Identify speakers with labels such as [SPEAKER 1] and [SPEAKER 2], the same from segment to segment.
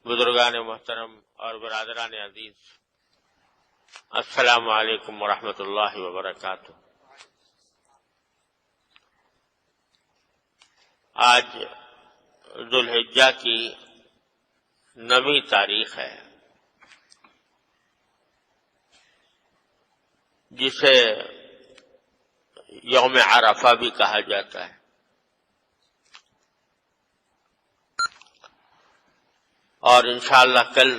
[SPEAKER 1] بزرگان محترم اور برادران عزیز، السلام علیکم ورحمۃ اللہ وبرکاتہ۔ آج ذوالحجہ کی 9ویں تاریخ ہے، جسے یوم عرفہ بھی کہا جاتا ہے، اور انشاءاللہ کل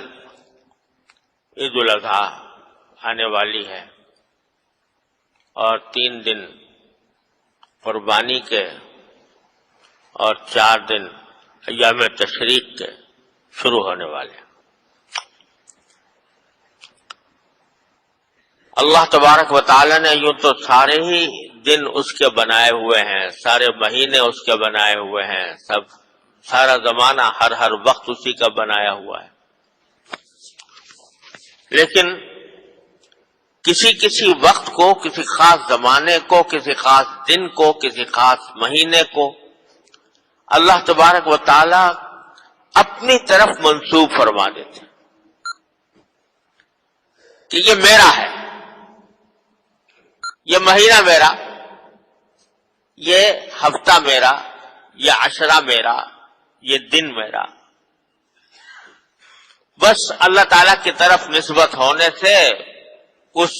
[SPEAKER 1] عید الاضحیٰ آنے والی ہے، اور 3 دن قربانی کے اور 4 دن ایام تشریق کے شروع ہونے والے ہیں۔ اللہ تبارک و تعالی نے یوں تو سارے ہی دن اس کے بنائے ہوئے ہیں، سارے مہینے اس کے بنائے ہوئے ہیں، سارا زمانہ ہر وقت اسی کا بنایا ہوا ہے، لیکن کسی وقت کو، کسی خاص زمانے کو، کسی خاص دن کو، کسی خاص مہینے کو اللہ تبارک و تعالی اپنی طرف منسوب فرما دیتے کہ یہ میرا ہے، یہ مہینہ میرا، یہ ہفتہ میرا، یہ عشرہ میرا، یہ دن میرا۔ بس اللہ تعالی کی طرف نسبت ہونے سے اس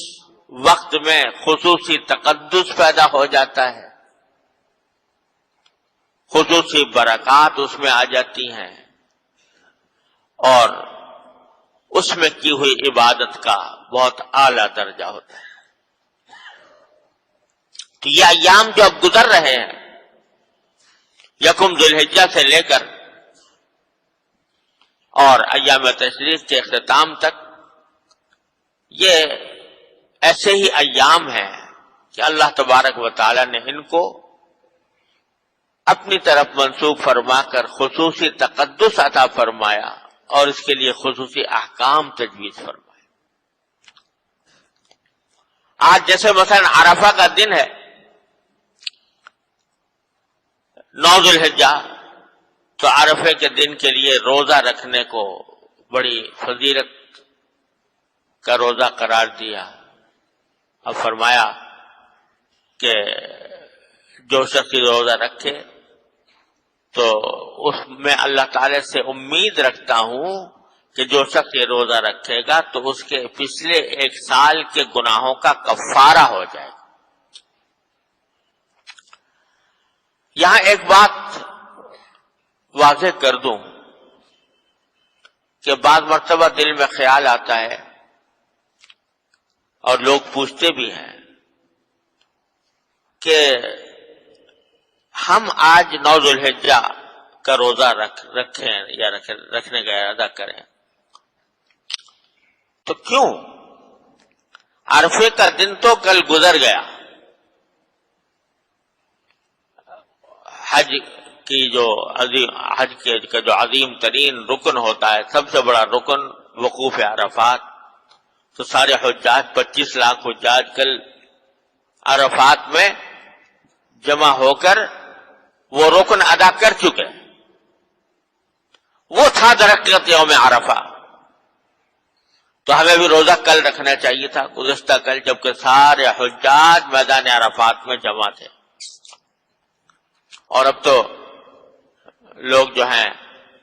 [SPEAKER 1] وقت میں خصوصی تقدس پیدا ہو جاتا ہے، خصوصی برکات اس میں آ جاتی ہیں، اور اس میں کی ہوئی عبادت کا بہت اعلیٰ درجہ ہوتا ہے۔ تو یہ ایام جو اب گزر رہے ہیں، یکم ذوالحجہ سے لے کر اور ایام تشریق کے اختتام تک، یہ ایسے ہی ایام ہیں کہ اللہ تبارک و تعالی نے ان کو اپنی طرف منسوب فرما کر خصوصی تقدس عطا فرمایا، اور اس کے لیے خصوصی احکام تجویز فرمائے۔ آج جیسے مثلا عرفہ کا دن ہے، 9 ذوالحجہ، تو عرفے کے دن کے لیے روزہ رکھنے کو بڑی فضیلت کا روزہ قرار دیا، اب فرمایا کہ جو شخص روزہ رکھے تو اس میں اللہ تعالی سے امید رکھتا ہوں کہ جو شخص یہ روزہ رکھے گا تو اس کے پچھلے 1 سال کے گناہوں کا کفارہ ہو جائے گا۔ یہاں ایک بات واضح کر دوں کہ بعض مرتبہ دل میں خیال آتا ہے اور لوگ پوچھتے بھی ہیں کہ ہم آج 9 ذوالحجہ کا روزہ رکھیں یا رکھنے کا ارادہ کریں تو کیوں؟ عرفے کا دن تو کل گزر گیا، حج کا جو عظیم ترین رکن ہوتا ہے، سب سے بڑا رکن وقوف عرفات، تو سارے حجاج 25 لاکھ حجاج کل عرفات میں جمع ہو کر وہ رکن ادا کر چکے، وہ تھا درخت یوم عرفہ۔ تو ہمیں بھی روزہ کل رکھنا چاہیے تھا، گزشتہ کل، جبکہ سارے حجاج میدان عرفات میں جمع تھے، اور اب تو لوگ جو ہیں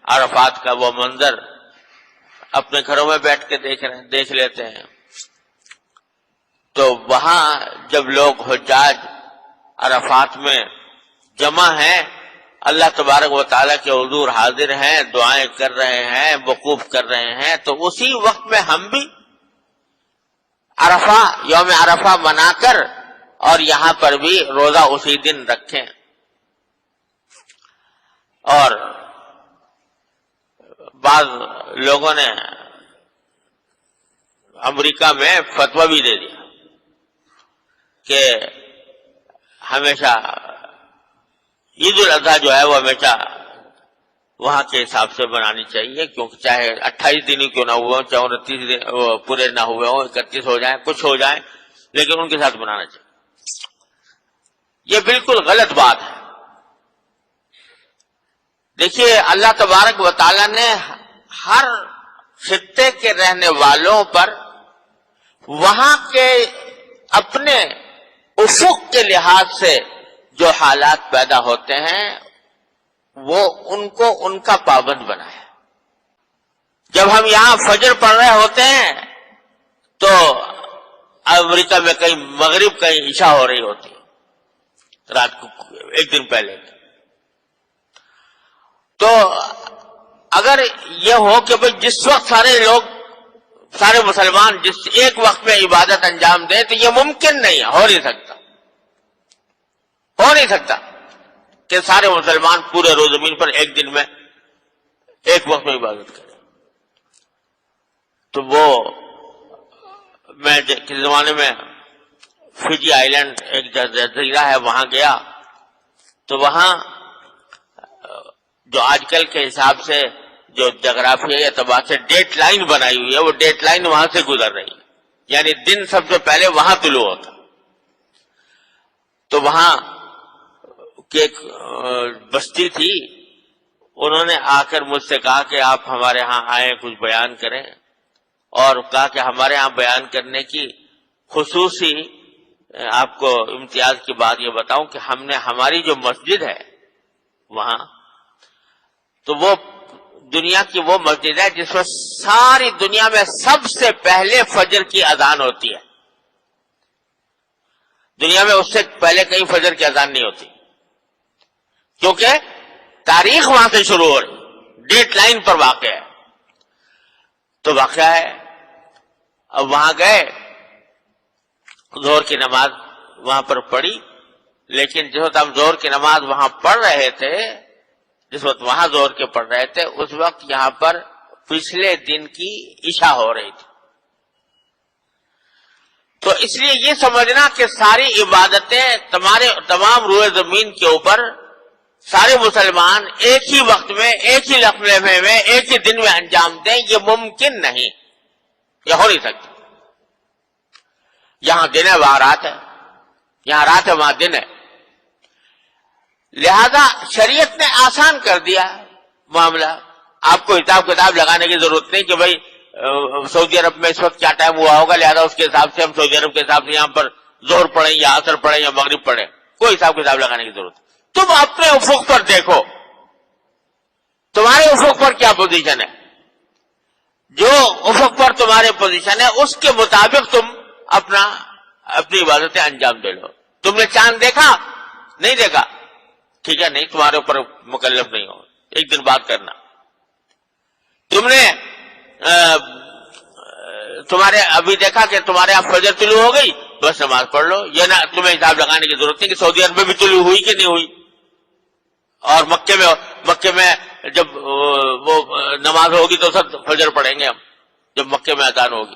[SPEAKER 1] عرفات کا وہ منظر اپنے گھروں میں بیٹھ کے دیکھ لیتے ہیں۔ تو وہاں جب لوگ حجاج عرفات میں جمع ہیں، اللہ تبارک و تعالیٰ کے حضور حاضر ہیں، دعائیں کر رہے ہیں، وقوف کر رہے ہیں، تو اسی وقت میں ہم بھی عرفہ، یوم عرفہ منا کر اور یہاں پر بھی روزہ اسی دن رکھیں۔ اور بعض لوگوں نے امریکہ میں فتویٰ بھی دے دیا کہ ہمیشہ عید الاضحیٰ جو ہے وہ ہمیشہ وہاں کے حساب سے بنانی چاہیے، کیونکہ چاہے 28 دن ہی کیوں نہ ہوئے ہوں، چاہے 29 دن پورے نہ ہوئے ہوں، 31 ہو جائیں، کچھ ہو جائیں، لیکن ان کے ساتھ بنانا چاہیے۔ یہ بالکل غلط بات ہے۔ دیکھیے اللہ تبارک و تعالیٰ نے ہر خطے کے رہنے والوں پر وہاں کے اپنے افق کے لحاظ سے جو حالات پیدا ہوتے ہیں وہ ان کو ان کا پابند بنائے. جب ہم یہاں فجر پڑھ رہے ہوتے ہیں تو امریکہ میں کہیں مغرب کہیں عشاء ہو رہی ہوتی ہے رات کو ایک دن پہلے. تو اگر یہ ہو کہ بھئی جس وقت سارے مسلمان جس ایک وقت میں عبادت انجام دیں تو یہ ممکن نہیں ہے, ہو نہیں سکتا کہ سارے مسلمان پورے روز زمین پر ایک دن میں ایک وقت میں عبادت کریں. تو وہ میں کس زمانے میں فجی آئی لینڈ ایک جزیرہ ہے وہاں گیا تو وہاں جو آج کل کے حساب سے جو جغرافیائی اعتبار سے ڈیٹ لائن بنائی ہوئی ہے وہ ڈیٹ لائن وہاں سے گزر رہی ہے, یعنی دن سب سے پہلے وہاں طلوع ہوتا. تو وہاں کی ایک بستی تھی, انہوں نے آ کر مجھ سے کہا کہ آپ ہمارے ہاں آئیں کچھ بیان کریں, اور کہا کہ ہمارے ہاں بیان کرنے کی خصوصی آپ کو امتیاز کی بات یہ بتاؤں کہ ہم نے ہماری جو مسجد ہے وہاں تو وہ دنیا کی وہ مسجد ہے جس میں ساری دنیا میں سب سے پہلے فجر کی اذان ہوتی ہے. دنیا میں اس سے پہلے کہیں فجر کی اذان نہیں ہوتی کیونکہ تاریخ وہاں سے شروع ہو رہی, ڈیٹ لائن پر واقع ہے. تو واقعہ ہے اب وہاں گئے, ظہر کی نماز وہاں پر پڑھی, لیکن جس وقت ہم ظہر کی نماز وہاں پڑھ رہے تھے, جس وقت وہاں ظہر کے پڑھ رہے تھے اس وقت یہاں پر پچھلے دن کی عشاء ہو رہی تھی. تو اس لیے یہ سمجھنا کہ ساری عبادتیں تمام روئے زمین کے اوپر سارے مسلمان ایک ہی وقت میں ایک ہی لمحے میں ایک ہی دن میں انجام دیں, یہ ممکن نہیں, یہ ہو نہیں سکتا. یہاں دن ہے وہاں رات ہے, یہاں رات ہے وہاں دن ہے. لہذا شریعت نے آسان کر دیا معاملہ. آپ کو حساب کتاب لگانے کی ضرورت نہیں کہ بھئی سعودی عرب میں اس وقت کیا ٹائم ہوا ہوگا, لہذا اس کے حساب سے ہم سعودی عرب کے حساب سے یہاں پر ظہر پڑھیں یا عصر پڑھیں یا مغرب پڑھیں. کوئی حساب کتاب لگانے کی ضرورت نہیں. تم اپنے افق پر دیکھو, تمہارے افق پر کیا پوزیشن ہے, جو افق پر تمہارے پوزیشن ہے اس کے مطابق تم اپنی عبادتیں انجام دے لو. تم نے چاند دیکھا نہیں دیکھا, ٹھیک ہے, نہیں تمہارے اوپر مکلف نہیں ہو, ایک دن بعد کرنا. تم نے تمہارے ابھی دیکھا کہ تمہارے یہاں فجر طلوع ہو گئی, بس نماز پڑھ لو. یہ نہ تمہیں حساب لگانے کی ضرورت نہیں کہ سعودی عرب میں بھی طلوع ہوئی کہ نہیں ہوئی, اور مکے میں جب وہ نماز ہوگی تو سب فجر پڑھیں گے ہم جب مکے میں اذان ہوگی.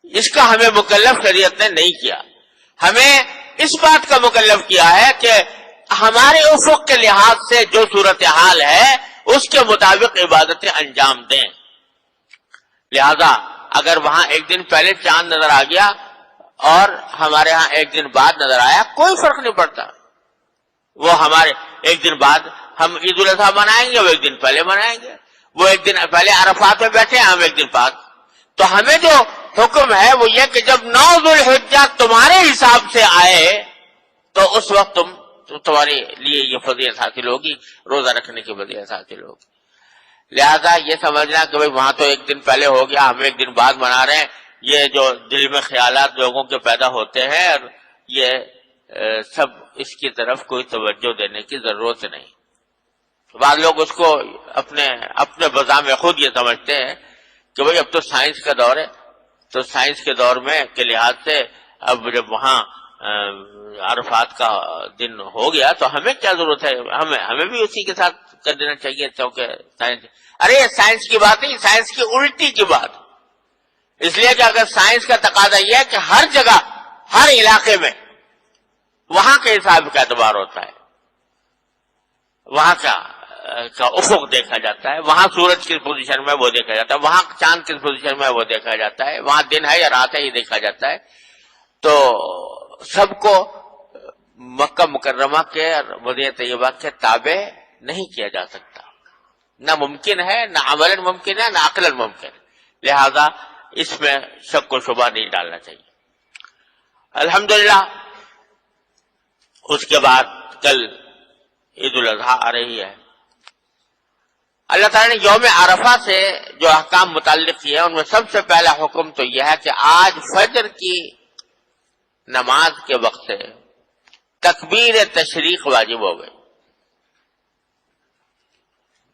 [SPEAKER 1] اس کا ہمیں مکلف شریعت نے نہیں کیا. ہمیں اس بات کا مکلف کیا ہے کہ ہمارے افق کے لحاظ سے جو صورتحال ہے اس کے مطابق عبادتیں انجام دیں. لہذا اگر وہاں ایک دن پہلے چاند نظر آ گیا اور ہمارے ہاں ایک دن بعد نظر آیا, کوئی فرق نہیں پڑتا. وہ ہمارے ایک دن بعد ہم عید الاضحیٰ منائیں گے, وہ ایک دن پہلے منائیں گے. وہ ایک دن پہلے عرفات میں بیٹھے ہیں, ہم ایک دن بعد. تو ہمیں جو حکم ہے وہ یہ کہ جب 9 ذوالحجہ تمہارے حساب سے آئے تو اس وقت تمہارے لیے یہ فضیلت حاصل ہوگی, روزہ رکھنے کی فضیلت حاصل ہوگی. لہذا یہ سمجھنا کہ بھئی وہاں تو ایک دن پہلے ہو گیا, ہم ایک دن بعد منا رہے ہیں, یہ جو دل میں خیالات لوگوں کے پیدا ہوتے ہیں, اور یہ سب اس کی طرف کوئی توجہ دینے کی ضرورت نہیں. بعض لوگ اس کو اپنے بذام خود یہ سمجھتے ہیں کہ بھئی اب تو سائنس کا دور ہے, تو سائنس کے دور میں کے لحاظ سے اب جب وہاں عرفات کا دن ہو گیا تو ہمیں کیا ضرورت ہے, ہمیں بھی اسی کے ساتھ کر دینا چاہیے کیونکہ سائنس. ارے سائنس کی بات نہیں, سائنس کی الٹی کی بات. اس لیے کہ اگر سائنس کا تقاضا یہ ہے کہ ہر جگہ ہر علاقے میں وہاں کے حساب کا اعتبار ہوتا ہے, وہاں کا افق دیکھا جاتا ہے, وہاں سورج کس پوزیشن میں وہ دیکھا جاتا ہے, وہاں چاند کس پوزیشن میں وہ دیکھا جاتا ہے, وہاں دن ہے یا رات ہے یہ دیکھا جاتا ہے. تو سب کو مکہ مکرمہ کے مدینہ طیبہ کے تابع نہیں کیا جا سکتا. نہ ممکن ہے، نہ عملاً ممکن ہے، نہ عقلاً ممکن ہے، لہذا اس میں شک و شبہ نہیں ڈالنا چاہیے۔ الحمدللہ اس کے بعد کل عید الاضحیٰ آ رہی ہے۔ اللہ تعالیٰ نے یوم عرفہ سے جو احکام متعلق کیے ہیں ان میں سب سے پہلا حکم تو یہ ہے کہ آج فجر کی نماز کے وقت سے تکبیر تشریق واجب ہو گئی،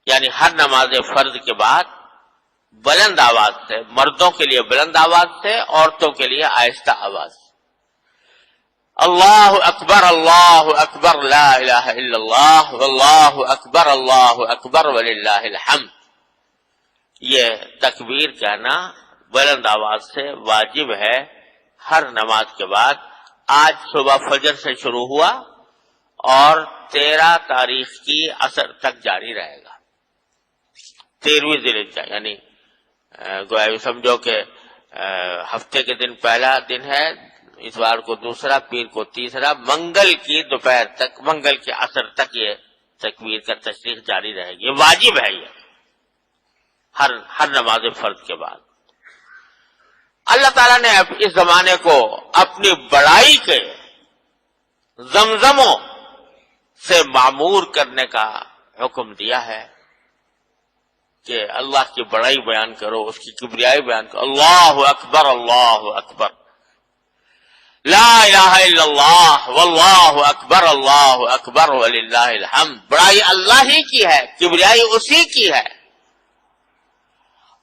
[SPEAKER 1] یعنی ہر نماز فرض کے بعد بلند آواز سے، مردوں کے لیے بلند آواز سے، عورتوں کے لیے آہستہ آواز سے، اللہ اکبر لا الہ الا اللہ واللہ اکبر وللہ الحمد، یہ تکبیر کہنا بلند آواز سے واجب ہے ہر نماز کے بعد۔ آج صبح فجر سے شروع ہوا اور 13 تاریخ کی عصر تک جاری رہے گا، 13ویں ذی الحجہ، یعنی گویا سمجھو کہ ہفتے کے دن پہلا دن ہے، اتوار کو دوسرا، پیر کو تیسرا، منگل کی دوپہر تک، منگل کے عصر تک یہ تکبیر کا تشریق جاری رہے گی، یہ واجب ہے، یہ ہر نماز فرض کے بعد۔ اللہ تعالیٰ نے اس زمانے کو اپنی بڑائی کے زمزموں سے معمور کرنے کا حکم دیا ہے کہ اللہ کی بڑائی بیان کرو، اس کی کبریائی بیان کرو، اللہ اکبر لا الہ الا اللہ واللہ اکبر وللہ الحمد، بڑائی اللہ ہی کی ہے، کبریائی اسی کی ہے،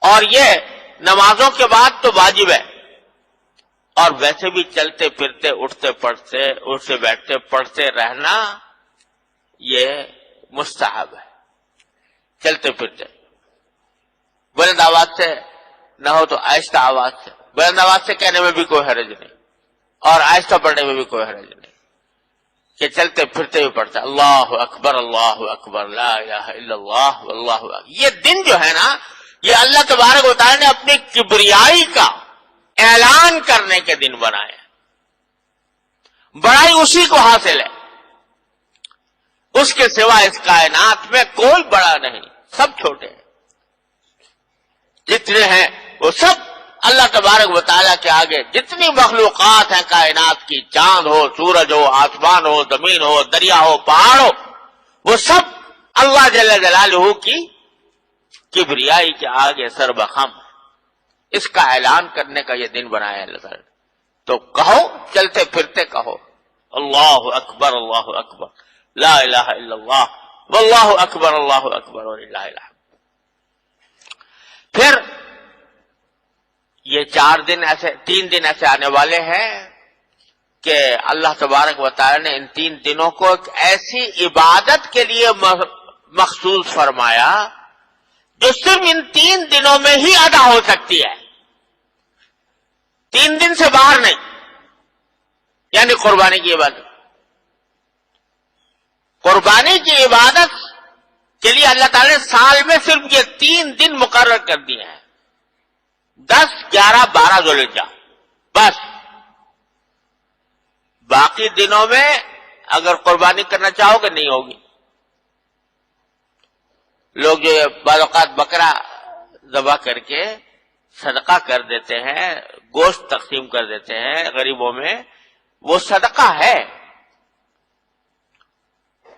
[SPEAKER 1] اور یہ نمازوں کے بعد تو واجب ہے، اور ویسے بھی چلتے پھرتے اٹھتے بیٹھتے پڑھتے رہنا یہ مستحب ہے۔ چلتے پھرتے بلند آواز سے نہ ہو تو آہستہ آواز سے، بلند آواز سے کہنے میں بھی کوئی حرج نہیں اور آہستہ پڑھنے میں بھی کوئی حرج نہیں، کہ چلتے پھرتے بھی پڑھتا اللہ اکبر لا الہ الا اللہ واللہ اکبر۔ یہ دن جو ہے نا، یہ اللہ تبارک و تعالی نے اپنی کبریائی کا اعلان کرنے کے دن بنائے، بڑائی اسی کو حاصل ہے، اس کے سوا اس کائنات میں کوئی بڑا نہیں، سب چھوٹے ہیں، جتنے ہیں وہ سب اللہ تبارک و تعالیٰ کے آگے، جتنی مخلوقات ہیں کائنات کی، چاند ہو، سورج ہو، آسمان ہو، زمین ہو، دریا ہو، پہاڑ ہو، وہ سب اللہ جل جلالہ کی کبریائی کے آگے سر بخم، اس کا اعلان کرنے کا یہ دن بنایا ہے اللہ تعالیٰ نے۔ تو کہو، چلتے پھرتے کہو اللہ اکبر لا الہ الا اللہ واللہ اکبر وللہ الحمد۔ پھر یہ 3 دن ایسے آنے والے ہیں کہ اللہ تبارک و تعالی نے ان 3 دنوں کو ایک ایسی عبادت کے لیے مخصوص فرمایا جو صرف ان 3 دنوں میں ہی ادا ہو سکتی ہے، 3 دن سے باہر نہیں، یعنی قربانی کی عبادت۔ قربانی کی عبادت کے لیے اللہ تعالی نے سال میں صرف یہ 3 دن مقرر کر دیے ہیں، 10، 11، 12 ذی الحجہ، بس۔ باقی دنوں میں اگر قربانی کرنا چاہو گے نہیں ہوگی۔ لوگ جو بعض اوقات بکرا ذبح کر کے صدقہ کر دیتے ہیں، گوشت تقسیم کر دیتے ہیں غریبوں میں، وہ صدقہ ہے،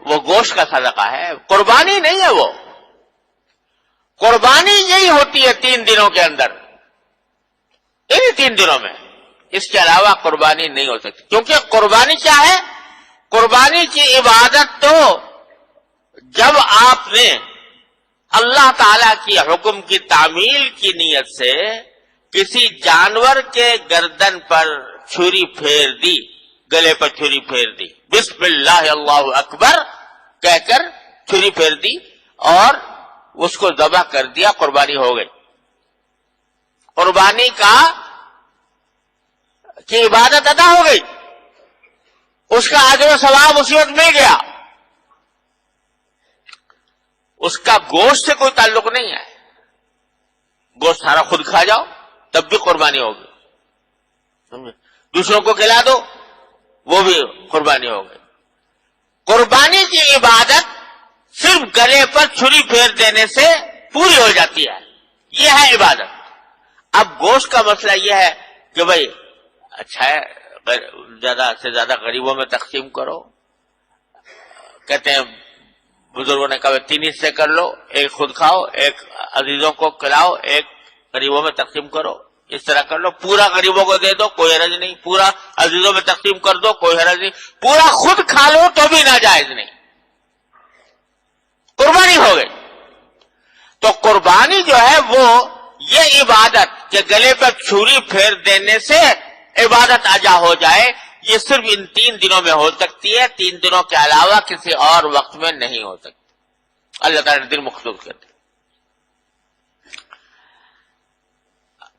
[SPEAKER 1] وہ گوشت کا صدقہ ہے، قربانی نہیں ہے۔ وہ قربانی یہی ہوتی ہے 3 دنوں کے اندر، انہی 3 دنوں میں، اس کے علاوہ قربانی نہیں ہو سکتی، کیونکہ قربانی کیا ہے؟ قربانی کی عبادت تو جب آپ نے اللہ تعالی کی حکم کی تعمیل کی نیت سے کسی جانور کے گردن پر چھری پھیر دی، گلے پر چھری پھیر دی، بسم اللہ اللہ اکبر کہہ کر چھری پھیر دی اور اس کو ذبح کر دیا، قربانی ہو گئی۔ قربانی کی عبادت ادا ہو گئی، اس کا اجر و ثواب اسی وقت مل گیا، اس کا گوشت سے کوئی تعلق نہیں ہے۔ گوشت سارا خود کھا جاؤ تب بھی قربانی ہوگی، سمجھے؟ دوسروں کو کھلا دو وہ بھی قربانی ہو گئی۔ قربانی کی عبادت صرف گلے پر چھری پھیر دینے سے پوری ہو جاتی ہے. یہ ہے عبادت. اب گوشت کا مسئلہ یہ ہے کہ بھائی اچھا ہے زیادہ سے زیادہ غریبوں میں تقسیم کرو. کہتے ہیں بزرگوں نے کہا 3 حصے کر لو، ایک خود کھاؤ، ایک عزیزوں کو کھلاؤ، ایک غریبوں میں تقسیم کرو. اس طرح کر لو. پورا غریبوں کو دے دو کوئی حرج نہیں، پورا عزیزوں میں تقسیم کر دو کوئی حرج نہیں، پورا خود کھا لو تو بھی ناجائز نہیں. قربانی ہو گئی. تو قربانی جو ہے وہ یہ عبادت کہ گلے پر چھری پھیر دینے سے عبادت ادا ہو جائے، یہ صرف ان 3 دنوں میں ہو سکتی ہے. 3 دنوں کے علاوہ کسی اور وقت میں نہیں ہو سکتی. اللہ تعالیٰ نے دن مخصوص کر دی.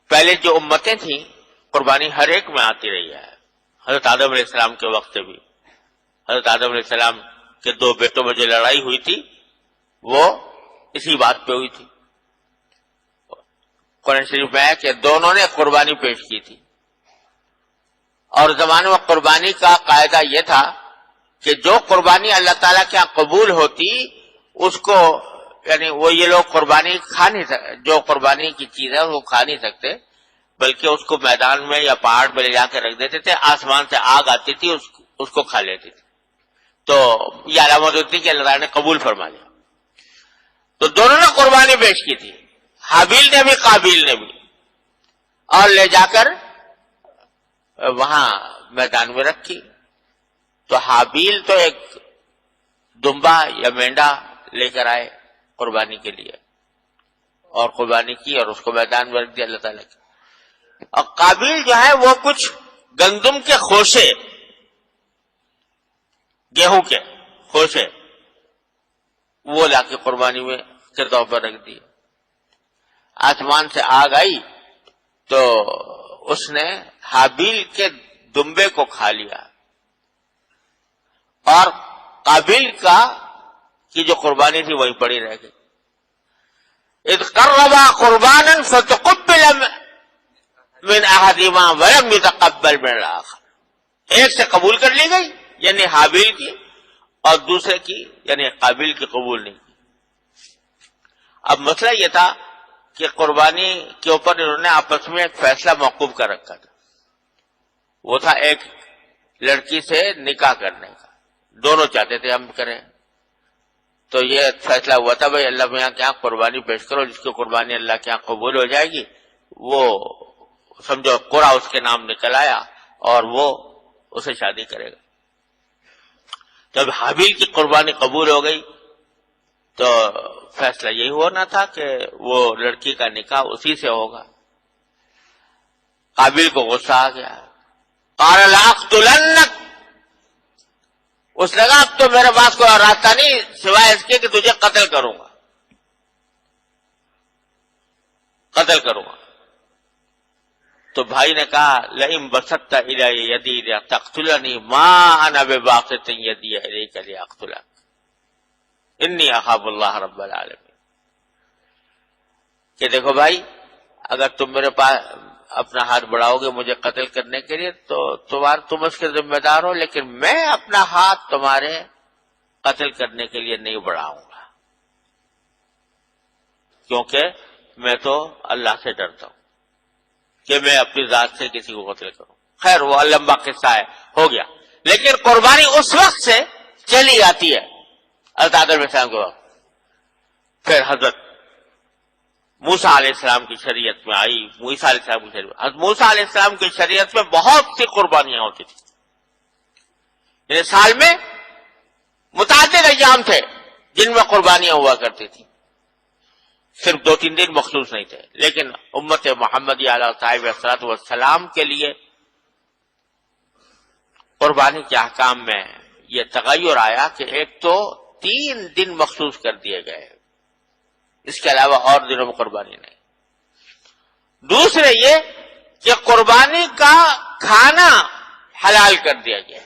[SPEAKER 1] پہلے جو امتیں تھیں قربانی ہر ایک میں آتی رہی ہے. حضرت آدم علیہ السلام کے وقت سے بھی حضرت آدم علیہ السلام کے 2 بیٹوں میں جو لڑائی ہوئی تھی وہ اسی بات پہ ہوئی تھی. قرآن شریف میں ہے کہ دونوں نے قربانی پیش کی تھی. اور زمانے میں قربانی کا قاعدہ یہ تھا کہ جو قربانی اللہ تعالیٰ کے یہاں قبول ہوتی اس کو یعنی وہ یہ لوگ قربانی کھا نہیں سکتے، جو قربانی کی چیز ہے وہ کھا نہیں سکتے، بلکہ اس کو میدان میں یا پہاڑ پہ لے جا کے رکھ دیتے تھے. آسمان سے آگ آتی تھی اس کو کھا لیتی تھی. تو یہ علامت ہوتی کہ اللہ تعالیٰ نے قبول فرما لیا. تو دونوں نے قربانی پیش کی تھی، حابیل نے بھی قابیل نے بھی، اور لے جا کر وہاں میدان میں رکھی. تو حابیل تو ایک دمبا یا مینڈا لے کر آئے قربانی کے لیے، اور قربانی کی اور اس کو میدان میں رکھ دیا اللہ تعالیٰ کی. اور قابیل جو ہے وہ کچھ گندم کے خوشے، گیہوں کے خوشے وہ لا کے قربانی میں کے طور پر رکھ دیے. آسمان سے آگ آئی تو اس نے حابیل کے دمبے کو کھا لیا، اور قابیل کی جو قربانی تھی وہی پڑی رہ گئی. اذ قربا قربانا فتقبل من احدهما ولم يتقبل من الاخر. ایک سے قبول کر لی گئی یعنی حابیل کی، اور دوسرے کی یعنی قابیل کی قبول نہیں کی. اب مسئلہ یہ تھا کہ قربانی کے اوپر انہوں نے آپس میں ایک فیصلہ موقوف کر رکھا تھا. وہ تھا ایک لڑکی سے نکاح کرنے کا. دونوں چاہتے تھے ہم کریں. تو یہ فیصلہ ہوا تھا بھائی اللہ میاں کے یہاں قربانی پیش کرو، جس کی قربانی اللہ کے یہاں قبول ہو جائے گی وہ سمجھو قرا اس کے نام نکل آیا اور وہ اسے شادی کرے گا. جب حابیل کی قربانی قبول ہو گئی تو فیصلہ یہی ہونا تھا کہ وہ لڑکی کا نکاح اسی سے ہوگا. قابیل کو غصہ آ گیا. قال لاقتلنک، اس لگا اب تو میرے پاس کوئی راستہ نہیں سوائے اس کے کہ تجھے قتل کروں گا، قتل کروں گا. تو بھائی نے کہا لئن بسطت الی یدی لتقتلنی ما انا بباسط یدی الیک لاقتلک انی اخاف اللہ رب العالمین. کہ دیکھو بھائی اگر تم میرے پاس اپنا ہاتھ بڑھاؤ گے مجھے قتل کرنے کے لیے تو تم اس کے ذمہ دار ہو، لیکن میں اپنا ہاتھ تمہارے قتل کرنے کے لیے نہیں بڑھاؤں گا، کیونکہ میں تو اللہ سے ڈرتا ہوں کہ میں اپنی ذات سے کسی کو قتل کروں. خیر وہ لمبا قصہ ہے، ہو گیا. لیکن قربانی اس وقت سے چلی آتی ہے حضرت آدم علیہ السلام کے وقت. پھر حضرت موسیٰ علیہ السلام کی شریعت میں آئی. موسیٰ علیہ السلام کی شریعت، حضرت موسیٰ علیہ السلام کی شریعت میں بہت سی قربانیاں ہوتی تھی. یعنی سال میں متعدد ایام تھے جن میں قربانیاں ہوا کرتی تھی، صرف 2-3 دن مخصوص نہیں تھے. لیکن امت محمدی علیہ الصلوۃ والسلام کے لیے قربانی کے احکام میں یہ تغیر آیا کہ ایک تو 3 دن مخصوص کر دیے گئے، اس کے علاوہ اور دنوں میں قربانی نہیں. دوسرے یہ کہ قربانی کا کھانا حلال کر دیا گیا.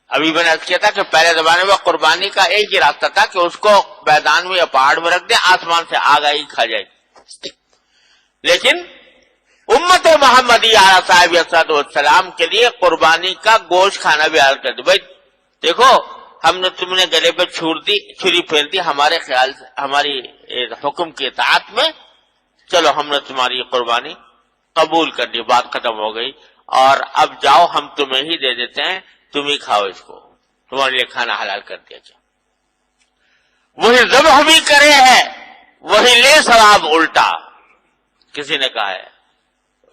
[SPEAKER 1] ابھی میں نے عرض کیا تھا کہ پہلے زمانے میں قربانی کا ایک ہی راستہ تھا کہ اس کو میدان میں یا پہاڑ میں رکھ دیں، آسمان سے آگ آئی کھا جائے گی. لیکن امت محمدی علیہ السلام کے لیے قربانی کا گوشت کھانا بھی حلال کر دیا. بھائی دیکھو ہم نے تم نے گلے پہ چھری پھیر دی ہمارے خیال سے، ہماری حکم کی اطاعت میں، چلو ہم نے تمہاری قربانی قبول کر لی، بات ختم ہو گئی، اور اب جاؤ ہم تمہیں ہی دے دیتے ہیں، تم ہی کھاؤ اس کو، تمہارے لیے کھانا حلال کر دیا جائے۔ وہی ذبح بھی کرے ہے، وہی لے ثواب الٹا۔ کسی نے کہا ہے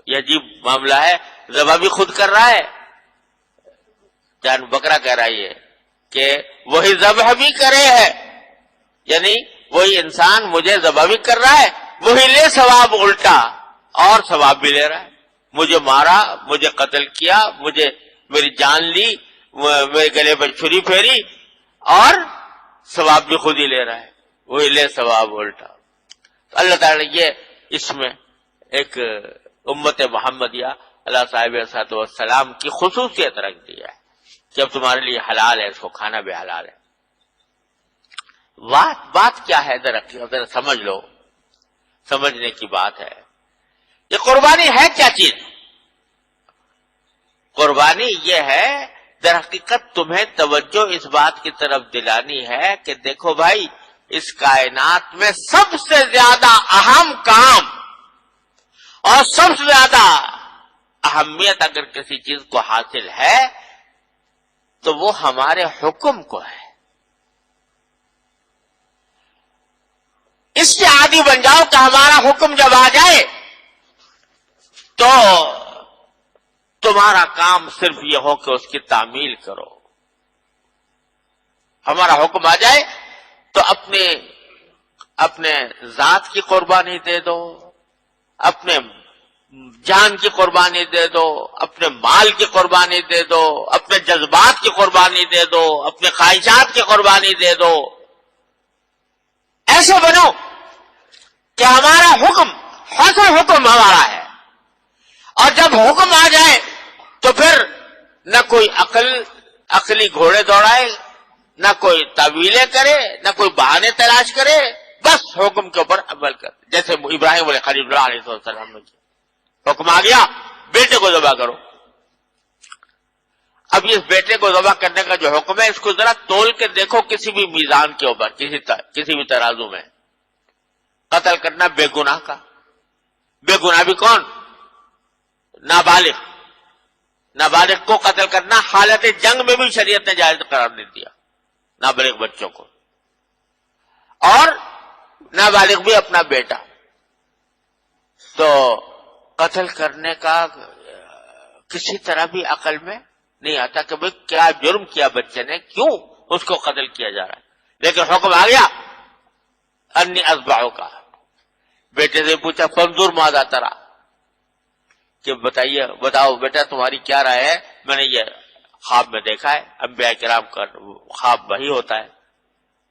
[SPEAKER 1] یہ عجیب معاملہ ہے، ذبح بھی خود کر رہا ہے، جان بکرا کہہ رہا ہے یہ کہ وہی ذبح بھی کرے ہے، یعنی وہی انسان مجھے ذبح بھی کر رہا ہے، وہی لے ثواب الٹا، اور ثواب بھی لے رہا ہے۔ مجھے مارا، مجھے قتل کیا، مجھے میری جان لی، میرے گلے پر چھری پھیری، اور ثواب بھی خود ہی لے رہا ہے، وہی لے ثواب الٹا۔ اللہ تعالی نے یہ اس میں ایک امت محمدیہ اللہ صاحب علیہ السلام کی خصوصیت رکھ دی ہے کہ اب تمہارے لیے حلال ہے، اس کو کھانا بھی حلال ہے۔ بات کیا ہے ذرا سمجھ لو، سمجھنے کی بات ہے۔ یہ قربانی ہے کیا چیز؟ قربانی یہ ہے در حقیقت تمہیں توجہ اس بات کی طرف دلانی ہے کہ دیکھو بھائی، اس کائنات میں سب سے زیادہ اہم کام اور سب سے زیادہ اہمیت اگر کسی چیز کو حاصل ہے تو وہ ہمارے حکم کو ہے۔ اس سے عادی بن جاؤ کہ ہمارا حکم جب آ جائے تو تمہارا کام صرف یہ ہو کہ اس کی تعمیل کرو۔ ہمارا حکم آ جائے تو اپنے ذات کی قربانی دے دو، اپنے جان کی قربانی دے دو، اپنے مال کی قربانی دے دو، اپنے جذبات کی قربانی دے دو، اپنے خواہشات کی قربانی دے دو۔ ایسے بنو کہ ہمارا حکم حسن حکم ہمارا ہے، اور جب حکم آ جائے تو پھر نہ کوئی عقلی گھوڑے دوڑائے، نہ کوئی تعویلیں کرے، نہ کوئی بہانے تلاش کرے، بس حکم کے اوپر عمل کر۔ جیسے ابراہیم علیہ خلیل اللہ علیہ السلام نے حکم آ گیا بیٹے کو ذبح کرو۔ اب اس بیٹے کو ذبح کرنے کا جو حکم ہے اس کو ذرا تول کے دیکھو کسی بھی میزان کے اوپر، کسی بھی ترازو میں۔ قتل کرنا بے گناہ کا، بے گناہ بھی کون؟ نابالغ کو قتل کرنا حالت جنگ میں بھی شریعت نے جائز قرار دے دیا، نابالغ بچوں کو، اور نابالغ بھی اپنا بیٹا۔ تو قتل کرنے کا کسی طرح بھی عقل میں نہیں آتا کہ بھئی کیا جرم کیا بچے نے، کیوں اس کو قتل کیا جا رہا ہے، لیکن حکم آ گیا انی اذبحو کا۔ بیٹے سے پوچھا فانظر ماذا ترى، کہ بتاؤ بیٹا تمہاری کیا رائے ہے؟ میں نے یہ خواب میں دیکھا ہے، انبیاء کرام کا خواب وہی ہوتا ہے۔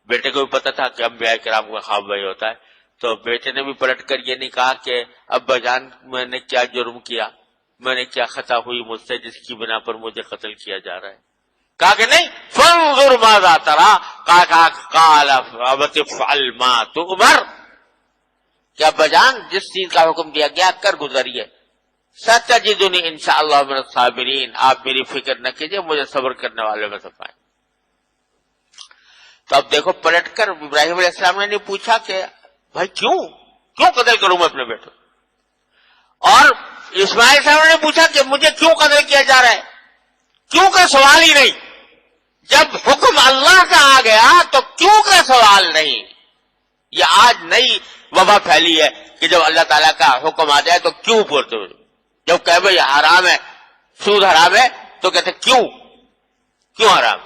[SPEAKER 1] بیٹے کو بھی پتا تھا کہ انبیاء کرام کا خواب وہی ہوتا ہے، تو بیٹے نے بھی پلٹ کر یہ نہیں کہا کہ ابا جان میں نے کیا جرم کیا، میں نے کیا خطا ہوئی مجھ سے جس کی بنا پر مجھے قتل کیا جا رہا ہے۔ کہا کہ نہیں فانظر ماذا ترى، قال افعل ما تؤمر، کہ ابا جان جس چیز کا حکم دیا گیا کر گزریے، ستجدنی انشاءاللہ من الصابرین، آپ میری فکر نہ کیجئے، مجھے صبر کرنے والے میں سے پائیں۔ تو اب دیکھو پلٹ کر ابراہیم علیہ السلام نے نہیں پوچھا کہ بھائی کیوں قتل کروں میں اپنے بیٹے، اور اسماعیل صاحب نے پوچھا کہ مجھے کیوں قتل کیا جا رہا ہے، کیوں کا سوال ہی نہیں۔ جب حکم اللہ کا آ گیا تو کیوں کا سوال نہیں۔ یہ آج نئی وبا پھیلی ہے کہ جب اللہ تعالیٰ کا حکم آ جائے تو کیوں بولتے ہو، جب کہ بھائی حرام ہے، سود حرام ہے تو کہتے کیوں حرام،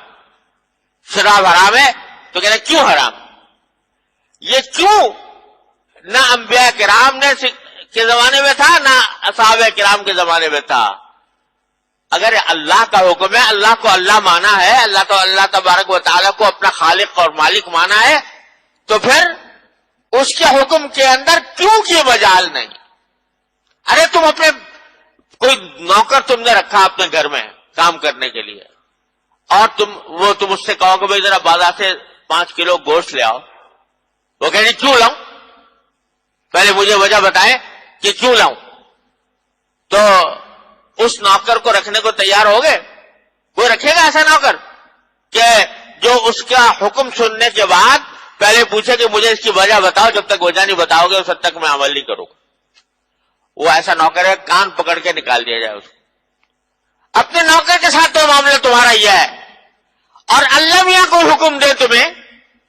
[SPEAKER 1] شراب حرام ہے تو کہتے کیوں حرام۔ یہ کیوں نہ انبیاء کرام کے زمانے میں تھا، نہ صحابہ کرام کے زمانے میں تھا۔ اگر اللہ کا حکم ہے، اللہ کو اللہ مانا ہے، اللہ تبارک و تعالیٰ کو اپنا خالق اور مالک مانا ہے، تو پھر اس کے حکم کے اندر کیوں کی مجال نہیں۔ ارے تم اپنے کوئی نوکر تم نے رکھا اپنے گھر میں کام کرنے کے لیے، اور تم اس سے کہو کہ بھائی ذرا بازار سے 5 کلو گوشت لے آؤ، وہ کہے کیوں لاؤں، پہلے مجھے وجہ بتائیں کہ کیوں لاؤں۔ تو اس نوکر کو رکھنے کو تیار ہو گئے؟ کوئی رکھے گا ایسا نوکر کہ جو اس کا حکم سننے کے بعد پہلے پوچھے کہ مجھے اس کی وجہ بتاؤ، جب تک وجہ نہیں بتاؤ گے اس حد تک میں عمل نہیں کروں گا. وہ ایسا نوکر ہے کان پکڑ کے نکال دیا جائے اس کو. اپنے نوکر کے ساتھ تو معاملہ تمہارا یہ ہے، اور اللہ میاں کو حکم دے تمہیں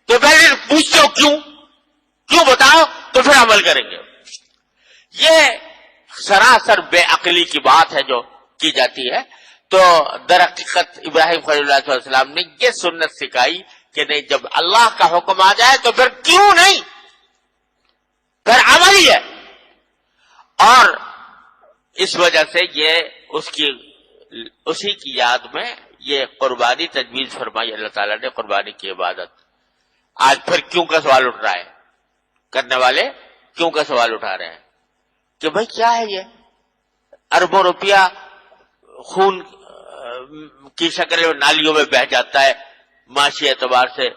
[SPEAKER 1] تو پہلے پوچھتے ہو کیوں بتاؤ تو پھر عمل کریں گے. یہ سراسر بے عقلی کی بات ہے جو کی جاتی ہے. تو در حقیقت ابراہیم خلیل اللہ صلی اللہ علیہ وسلم نے یہ سنت سکھائی کہ نہیں، جب اللہ کا حکم آ جائے تو پھر کیوں نہیں، پھر عمل ہی ہے. اور اس وجہ سے یہ اسی کی یاد میں یہ قربانی تجویز فرمائی اللہ تعالیٰ نے، قربانی کی عبادت. آج پھر کیوں کا سوال اٹھ رہا ہے، کرنے والے کیوں کا سوال اٹھا رہے ہیں کہ بھائی کیا ہے یہ، اربوں روپیہ خون کی شکل میں نالیوں میں بہہ جاتا ہے، معاشی اعتبار سے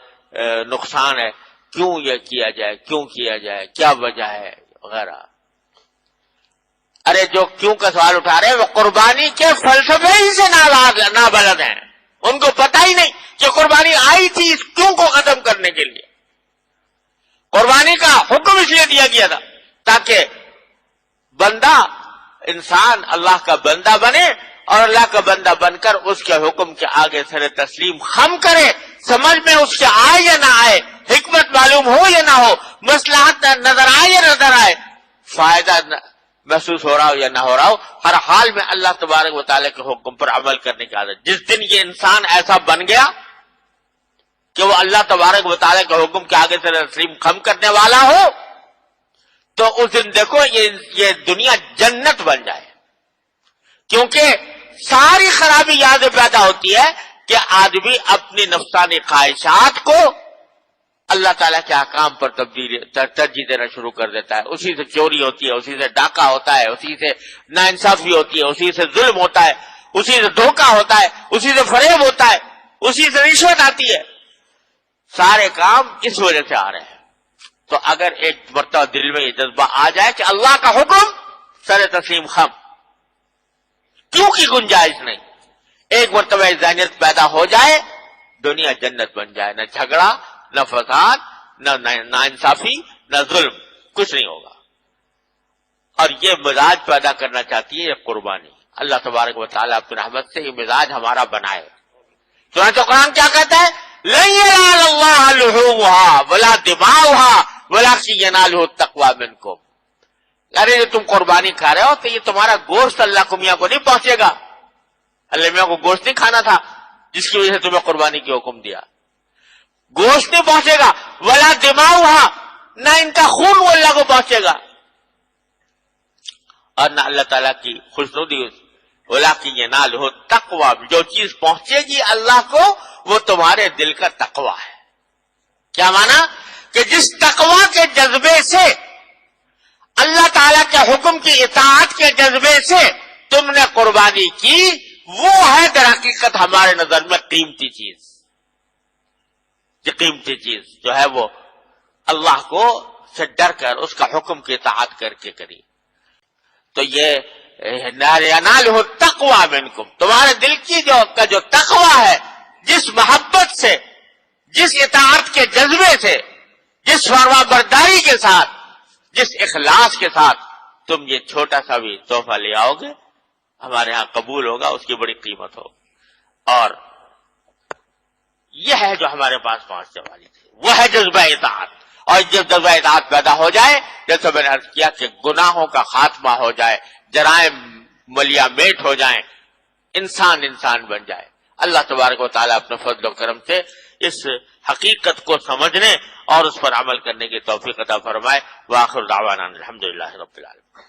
[SPEAKER 1] نقصان ہے، کیوں یہ کیا جائے، کیوں کیا جائے، کیا وجہ ہے وغیرہ. ارے جو کیوں کا سوال اٹھا رہے ہیں وہ قربانی کے فلسفے ہی سے نابلد ہیں. ان کو پتہ ہی نہیں کہ قربانی آئی تھی اس کیوں کو ختم کرنے کے لیے. قربانی کا حکم اس لیے دیا گیا تھا تاکہ بندہ انسان اللہ کا بندہ بنے، اور اللہ کا بندہ بن کر اس کے حکم کے آگے سر تسلیم خم کرے. سمجھ میں اس کے آئے یا نہ آئے، حکمت معلوم ہو یا نہ ہو، مصلحت نظر آئے یا نظر آئے، فائدہ محسوس ہو رہا ہو یا نہ ہو رہا ہو، ہر حال میں اللہ تبارک و تعالیٰ کے حکم پر عمل کرنے کی عادت. جس دن یہ انسان ایسا بن گیا کہ وہ اللہ تبارک و تعالیٰ کے حکم کے آگے سے تسلیم خم کرنے والا ہو، تو اس دن دیکھو یہ دنیا جنت بن جائے. کیونکہ ساری خرابی یاد پیدا ہوتی ہے کہ آدمی اپنی نفسانی خواہشات کو اللہ تعالیٰ کے احکام پر ترجیح دینا شروع کر دیتا ہے. اسی سے چوری ہوتی ہے، اسی سے ڈاکہ ہوتا ہے، اسی سے ناانصافی ہوتی ہے، اسی سے ظلم ہوتا ہے، اسی سے دھوکہ ہوتا ہے، اسی سے فریب ہوتا ہے، اسی سے رشوت آتی ہے. سارے کام اس وجہ سے آ رہے ہیں. تو اگر ایک مرتبہ دل میں یہ جذبہ آ جائے کہ اللہ کا حکم سر تسلیم خم، کیوں کی گنجائش نہیں، ایک مرتبہ ذہنیت پیدا ہو جائے، دنیا جنت بن جائے. نہ جھگڑا، نہ فساد، نہ ناانصافی، نہ ظلم، کچھ نہیں ہوگا. اور یہ مزاج پیدا کرنا چاہتی ہے یہ قربانی. اللہ تبارک و تعالیٰ اپنی رحمت سے یہ مزاج ہمارا بنائے. چنانچہ قرآن کیا کہتا ہے، لن ينال الله لحومها ولا دماؤها ولكن يناله التقوى منكم. ارے جو تم قربانی کھا رہے ہو تو یہ تمہارا گوشت اللہ کو میاں کو نہیں پہنچے گا. اللہ میاں کو گوشت نہیں کھانا تھا جس کی وجہ سے تمہیں قربانی کی حکم دیا. گوشت نہیں پہنچے گا، ولا دماؤها، نہ ان کا خون وہ اللہ کو پہنچے گا، اور نہ اللہ تعالیٰ کی خوشنودی. ولكن يناله التقوى، جو چیز پہنچے گی اللہ کو وہ تمہارے دل کا تقوی ہے. کیا مانا کہ جس تقوی کے جذبے سے، اللہ تعالیٰ کے حکم کی اطاعت کے جذبے سے تم نے قربانی کی، وہ ہے در حقیقت ہمارے نظر میں قیمتی چیز. یہ قیمتی چیز جو ہے وہ اللہ کو سے ڈر کر اس کا حکم کی اطاعت کر کے کری. تو یہ يناله التقوى منكم، تمہارے دل کی جو تقوی ہے، جس محبت سے، جس اطاعت کے جذبے سے، جس فرما برداری کے ساتھ، جس اخلاص کے ساتھ تم یہ چھوٹا سا بھی تحفہ لے آؤ گے، ہمارے ہاں قبول ہوگا، اس کی بڑی قیمت ہوگی. اور یہ ہے جو ہمارے پاس پہنچنے والی تھی، وہ ہے جذبہ اطاعت. اور جب جذبہ اطاعت پیدا ہو جائے، جیسے میں نے عرض کیا کہ گناہوں کا خاتمہ ہو جائے، جرائم ملیا میٹ ہو جائیں، انسان بن جائے. اللہ تبارک و تعالیٰ اپنے فضل و کرم سے اس حقیقت کو سمجھنے اور اس پر عمل کرنے کی توفیق عطا فرمائے. وآخر دعوانا الحمدللہ رب العالمین.